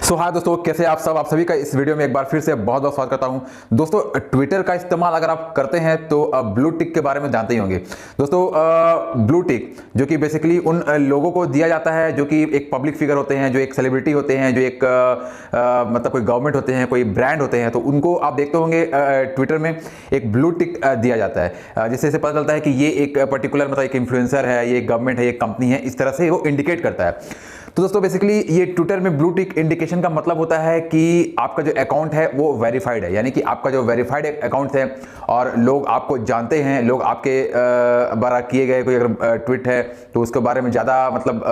हाँ दोस्तों, कैसे आप सब। आप सभी का इस वीडियो में एक बार फिर से बहुत बहुत स्वागत करता हूं। दोस्तों, ट्विटर का इस्तेमाल अगर आप करते हैं तो ब्लू टिक के बारे में जानते ही होंगे। दोस्तों, ब्लू टिक जो कि बेसिकली उन लोगों को दिया जाता है जो कि एक पब्लिक फिगर होते हैं, जो एक सेलिब्रिटी होते हैं, जो एक मतलब कोई गवर्नमेंट होते हैं, कोई ब्रांड होते हैं, तो उनको आप देखते होंगे ट्विटर में एक ब्लू टिक दिया जाता है, जिससे से पता चलता है कि ये एक पर्टिकुलर मतलब एक इन्फ्लुएंसर है, ये एक गवर्नमेंट है, एक कंपनी है, इस तरह से वो इंडिकेट करता है। तो दोस्तों बेसिकली ये ट्विटर में ब्लू टिक इंडिकेशन का मतलब होता है कि आपका जो अकाउंट है वो वेरीफाइड है, यानी कि आपका जो वेरीफाइड अकाउंट है और लोग आपको जानते हैं, लोग आपके द्वारा किए गए कोई अगर ट्वीट है तो उसके बारे में ज़्यादा मतलब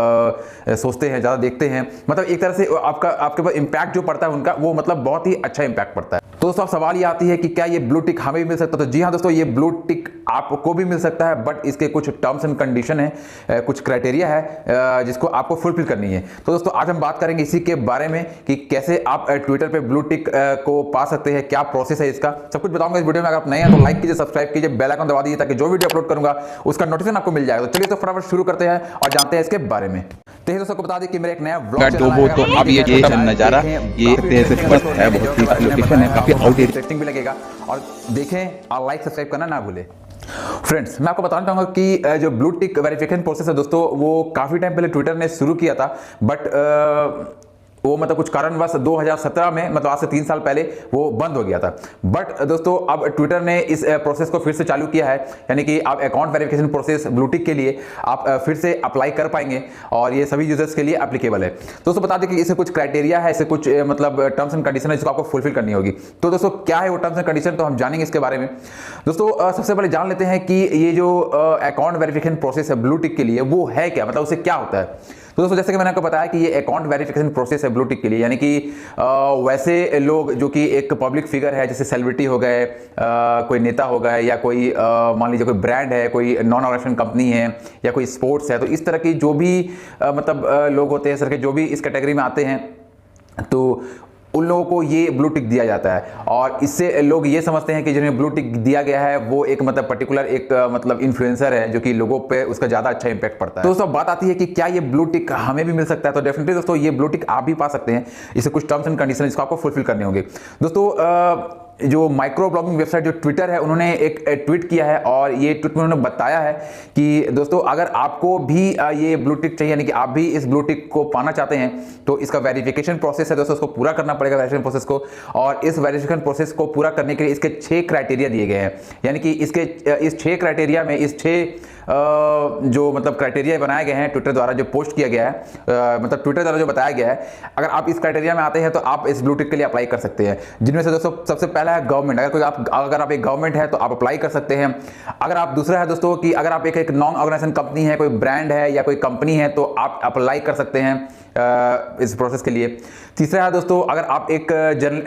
सोचते हैं, ज़्यादा देखते हैं, मतलब एक तरह से आपके ऊपर इम्पैक्ट जो पड़ता है उनका वो मतलब बहुत ही अच्छा इम्पैक्ट पड़ता है। तो दोस्तों अब सवाल ये आती है कि क्या ये ब्लू टिक हमें भी मिल सकता है? तो जी हाँ दोस्तों, ये ब्लू टिक आपको भी मिल सकता है, बट इसके कुछ टर्म्स एंड कंडीशन है, कुछ क्राइटेरिया है जिसको आपको फुलफिल करनी है। तो दोस्तों आज हम बात करेंगे इसी के बारे में कि कैसे आप ट्विटर पे ब्लू टिक को पा सकते हैं, क्या प्रोसेस है इसका, सब कुछ बताऊंगा इस वीडियो में। अगर आप नए हैं तो लाइक कीजिए, सब्सक्राइब कीजिए, बेल आइकन दबा दीजिए ताकि जो वीडियो अपलोड करूंगा उसका नोटिफिकेशन आपको मिल जाएगा। तो चलिए तो फटाफट शुरू करते हैं और जानते हैं इसके बारे में। तो दोस्तों को बता दें कि मेरा एक नया व्लॉग चैनल है। तो अब ये जो नजारा ये स्पष्ट है, बहुत ही लोकेशन है, काफी इंटरेस्टिंग भी लगेगा। और देखें और लाइक सब्सक्राइब करना ना भूलें। फ्रेंड्स, मैं आपको बताना चाहूंगा कि जो ब्लू टिक वेरिफिकेशन प्रोसेस है दोस्तों, वो काफी टाइम पहले ट्विटर ने शुरू किया था, बट वो मतलब कुछ कारणवश 2017 में मतलब आज से 3 साल पहले वो बंद हो गया था। बट दोस्तों अब ट्विटर ने इस प्रोसेस को फिर से चालू किया है, यानी कि आप account verification process blue tick के लिए आप फिर से अप्लाई कर पाएंगे और ये सभी यूजर्स के लिए एप्लीकेबल है। दोस्तों बता दें कि इसे कुछ क्राइटेरिया है, इसे कुछ मतलब टर्म्स एंड कंडीशन है जिसको आपको फुलफिल करनी होगी। तो दोस्तों क्या है वो टर्म्स एंड कंडीशन, तो हम जानेंगे इसके बारे में। दोस्तों सबसे पहले जान लेते हैं कि ये जो अकाउंट वेरिफिकेशन प्रोसेस है ब्लू टिक के लिए वो है क्या, मतलब उसे क्या होता है। तो दोस्तों जैसे कि मैंने आपको बताया कि ये अकाउंट वेरिफिकेशन प्रोसेस है ब्लू टिक के लिए, यानी कि वैसे लोग जो कि एक पब्लिक फिगर है, जैसे सेलिब्रिटी हो गए, कोई नेता हो गए, या कोई मान लीजिए कोई ब्रांड है, कोई नॉन ऑर्गेनाइजेशन कंपनी है, या कोई स्पोर्ट्स है, तो इस तरह की जो भी मतलब लोग होते हैं, इस तरह के जो भी इस कैटेगरी में आते हैं, तो उन लोगों को ये ब्लू टिक दिया जाता है। और इससे लोग ये समझते हैं कि जिन्हें ब्लू टिक दिया गया है वो एक मतलब पर्टिकुलर एक मतलब इन्फ्लुएंसर है जो कि लोगों पे उसका ज़्यादा अच्छा इंपैक्ट पड़ता है। तो दोस्तों बात आती है कि क्या ये ब्लू टिक हमें भी मिल सकता है? तो डेफिनेटली दोस्तों ये ब्लू टिक आप भी पा सकते हैं। इसे कुछ टर्म्स एंड कंडीशन इसको आपको फुलफिल करने होंगे। दोस्तों जो माइक्रो ब्लॉगिंग वेबसाइट जो ट्विटर है, उन्होंने एक ट्वीट किया है और ये ट्वीट में उन्होंने बताया है कि दोस्तों अगर आपको भी ये ब्लू टिक चाहिए, यानी कि आप भी इस ब्लू टिक को पाना चाहते हैं, तो इसका वेरिफिकेशन प्रोसेस है दोस्तों, उसको पूरा करना पड़ेगा वेरिफिकेशन प्रोसेस को। और इस वेरिफिकेशन प्रोसेस को पूरा करने के लिए इसके 6 क्राइटेरिया दिए गए हैं, यानी कि इसके इस 6 क्राइटेरिया में इस 6 जो मतलब क्राइटेरिया बनाए गए हैं ट्विटर द्वारा, जो पोस्ट किया गया है, मतलब ट्विटर द्वारा जो बताया गया है, अगर आप इस क्राइटेरिया में आते हैं तो आप इस ब्लू टिक के लिए अप्लाई कर सकते हैं। जिनमें से दोस्तों सबसे पहला है गवर्नमेंट। अगर आप एक गवर्नमेंट है तो आप अप्लाई कर सकते हैं। अगर आप दूसरा है दोस्तों कि अगर आप एक नॉन ऑर्गेनाइजेशन कंपनी है, कोई ब्रांड है या कोई कंपनी है, तो आप अप्लाई कर सकते हैं इस प्रोसेस के लिए। तीसरा है दोस्तों अगर आप एक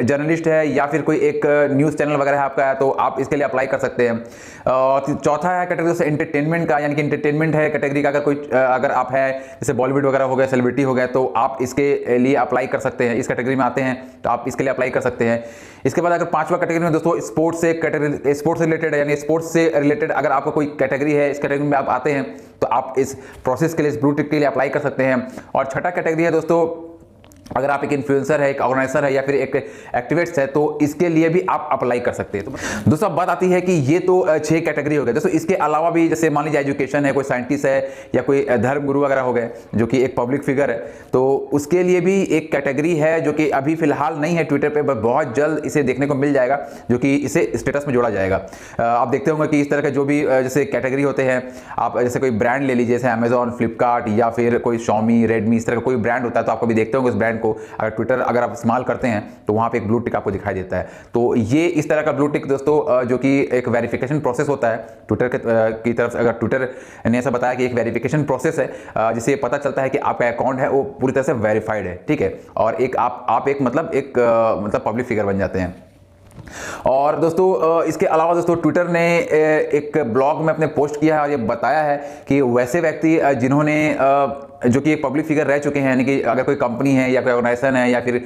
जर्नलिस्ट है या फिर कोई एक न्यूज़ चैनल वगैरह आपका है तो आप इसके लिए अप्लाई कर सकते हैं। चौथा है कैटेगरी से एंटरटेनमेंट का, यानी कि एंटरटेनमेंट है कैटेगरी का, अगर आप है जैसे बॉलीवुड वगैरह हो गए, सेलिब्रिटी हो गए, तो आप इसके लिए अप्लाई कर सकते हैं। इस कैटेगरी में आते हैं तो आप इसके लिए अप्लाई कर सकते हैं। इसके बाद अगर 5वां कैटेगरी में दोस्तों स्पोर्ट्स से कैटेगरी, स्पोर्ट्स से रिलेटेड है, यानी स्पोर्ट्स से रिलेटेड अगर आपका कोई कैटेगरी है, इस कैटेगरी में आप आते हैं तो आप इस प्रोसेस के लिए, इस ब्लू टिक के लिए अप्लाई कर सकते हैं। और छठा कैटेगरी है दोस्तों अगर आप एक इन्फ्लुएंसर है, एक ऑर्गेनाइजर है या फिर एक एक्टिविस्ट है, तो इसके लिए भी आप अप्लाई कर सकते हैं। तो दोस्तों बात आती है कि ये तो 6 कैटेगरी हो गए। दोस्तों इसके अलावा भी जैसे मान लीजिए एजुकेशन है, कोई साइंटिस्ट है या कोई धर्म गुरु वगैरह हो गए जो कि एक पब्लिक फिगर है, तो उसके लिए भी एक कैटेगरी है जो कि अभी फिलहाल नहीं है ट्विटर पर, बट बहुत जल्द इसे देखने को मिल जाएगा, जो कि इसे स्टेटस में जोड़ा जाएगा। आप देखते होंगे कि इस तरह के जो भी जैसे कैटेगरी होते हैं, आप जैसे कोई ब्रांड ले लीजिए, जैसे अमेजॉन, फ्लिपकार्ट या फिर कोई शॉमी, रेडमी, इस तरह का कोई ब्रांड होता है, तो आपको भी देखते होंगे उस ब्रांड को अगर ट्विटर अगर आप इस्तेमाल करते हैं तो वहां पे एक ब्लू टिक आपको दिखाई देता है। तो ये इस तरह का ब्लू टिक दोस्तों जो कि एक वेरिफिकेशन प्रोसेस होता है ट्विटर की तरफ से। अगर ट्विटर ने ऐसा बताया कि एक वेरिफिकेशन प्रोसेस है जिससे पता चलता है कि आपका अकाउंट है वो पूरी तरह से वेरीफाइड है, ठीक है, और एक आप एक मतलब पब्लिक फिगर बन जाते हैं। और दोस्तों इसके अलावा दोस्तों ट्विटर ने एक ब्लॉग में अपने पोस्ट किया है और ये बताया है कि वैसे व्यक्ति जिन्होंने जो कि एक पब्लिक फिगर रह चुके हैं, यानी कि अगर कोई कंपनी है या कोई ऑर्गेनाइजेशन है या फिर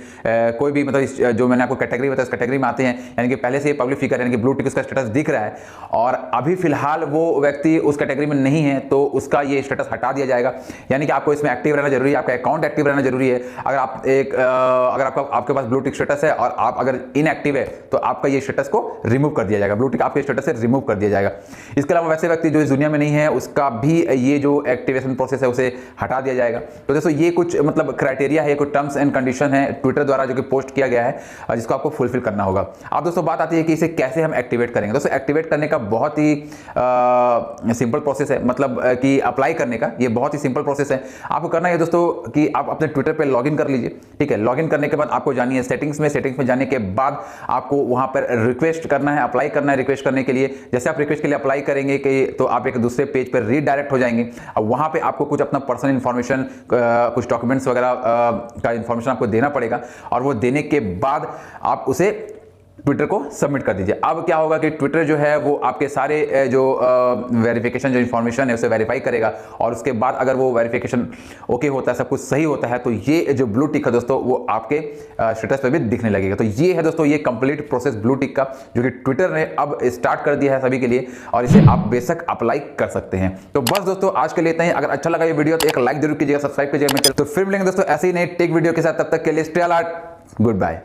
कोई भी मतलब जो मैंने आपको कैटेगरी बताया, इस कैटेगरी में आते हैं, यानी कि पहले से पब्लिक फिगर यानी कि ब्लू टिक उसका स्टेटस दिख रहा है और अभी फिलहाल वो व्यक्ति उस कैटेगरी में नहीं है, तो उसका ये स्टेटस हटा दिया जाएगा। यानी कि आपको इसमें एक्टिव रहना जरूरी है, आपका अकाउंट एक्टिव रहना जरूरी है। अगर आप अगर आपके पास ब्लू टिक स्टेटस है और आप अगर इनएक्टिव है तो आपका ये स्टेटस को रिमूव कर दिया जाएगा, ब्लू टिक आपके स्टेटस से रिमूव कर दिया जाएगा। इसके अलावा वैसे व्यक्ति जो इस दुनिया में नहीं है उसका भी ये जो एक्टिवेशन प्रोसेस है उसे हटा दिया जाएगा। तो दोस्तों ये कुछ मतलब क्राइटेरिया है, कुछ टर्म्स एंड कंडीशन है ट्विटर द्वारा जो कि पोस्ट किया गया है, जिसको आपको फुलफिल करना होगा। अब दोस्तों बात आती है कि इसे कैसे हम एक्टिवेट करेंगे। दोस्तों एक्टिवेट करने का बहुत ही सिंपल प्रोसेस है, मतलब कि अप्लाई करने का ये बहुत ही सिंपल प्रोसेस है। आपको करना है दोस्तों कि आप अपने ट्विटर पे लॉगिन कर लीजिए, ठीक है। लॉगिन करने के बाद आपको जानी है सेटिंग्स में जाने के बाद आपको वहां पर रिक्वेस्ट करना है, अप्लाई करना है। रिक्वेस्ट करने के लिए जैसे आप रिक्वेस्ट के लिए अप्लाई करेंगे कि तो आप एक दूसरे पेज पर रीडायरेक्ट हो जाएंगे। अब वहां पे आपको कुछ अपना पर्सनल इंफॉर्मेशन, कुछ डॉक्यूमेंट्स वगैरह का इंफॉर्मेशन आपको देना पड़ेगा और वो देने के बाद आप उसे ट्विटर को सबमिट कर दीजिए। अब क्या होगा कि ट्विटर जो है वो आपके सारे जो वेरिफिकेशन जो इंफॉर्मेशन है उसे वेरीफाई करेगा और उसके बाद अगर वो वेरिफिकेशन ओके होता है, सब कुछ सही होता है, तो ये जो ब्लू टिक है दोस्तों वो आपके स्टेटस पे भी दिखने लगेगा। तो ये है दोस्तों ये कंप्लीट प्रोसेस ब्लू टिक का, जो कि ट्विटर ने अब स्टार्ट कर दिया है सभी के लिए और इसे आप बेशक अप्लाई कर सकते हैं। तो बस दोस्तों आज के लिए इतना ही। अगर अच्छा लगा ये वीडियो तो एक लाइक जरूर कीजिएगा, सब्सक्राइब कीजिएगा। तो फिर मिलेंगे दोस्तों ऐसे ही नए टेक वीडियो के साथ, तब तक के लिए स्टे अलर्ट, गुड बाय।